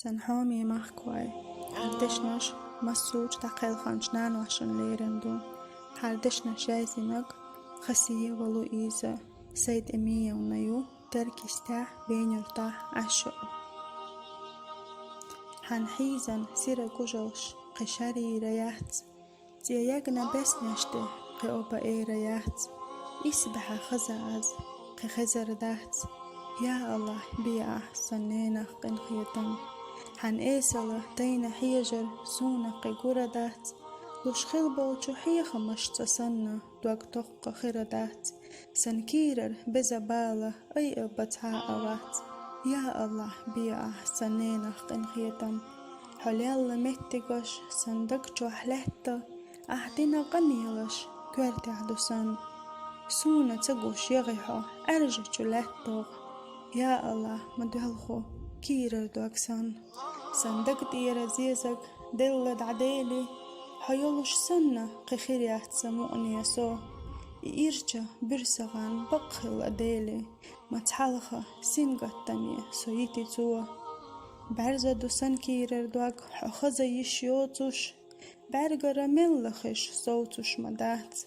سنحومي مخكواي حردشنش مسوج تقيل خانشنان وشن ليرندو حردشنش جايزنك خسيه ولو إيزا سيد أمية ونيو تركيستا بينيرتا عشو حنحيزن سيرا كوجوش قشاري ريات تياجنا بس نشته قيوبا إيه ريات إسبح خزاز قخزر دات يا الله بيع سنينا قنخيتم حن إيسالة تينا حيجر سونا قيقوردات لوش خلبو تشوحيخ مش تسنى دوك توق خيردات سنكيرر بزبالة أي بتعاقوات يا الله بيع سنينا قنخيتم حليل متقش صندق جوحلتا أحدنا قنيلش كورتي عدوسن سونا تقوش يغيحو أرجع جلاتوغ يا الله مدهلخو كيرر دوكسان صندق دير زيزك دلد عديلي حيولش سنة قخيريات سموئني يسو إيرجا برسغان بقخل أديلي متحلخة سنغتني سويتي توا برزا دوسن كيرر دوك حخزا يشيوتوش برغر ملخش صوتوش مدات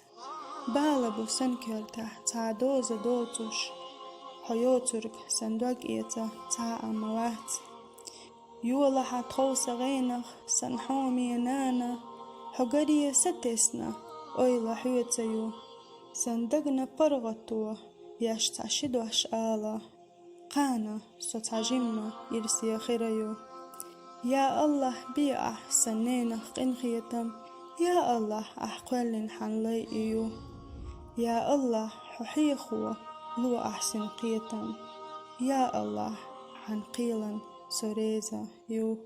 بالبو سنكرتا تعدوز دوتوش حيوترك صندوق إيتا تا أموات يولها تخوص غينخ سنحومي نانا حقرية ستسنا أيلا حيوتيو صندقنا برغتو يشتعشدو أشآلا قانا ستعجمنا يرسي خيريو يا الله بيع سنينا قنخيتم يا الله أحقل حنليئيو يا الله ححيخو لو أحسن قيتم يا الله حنقيلا سوريزا يو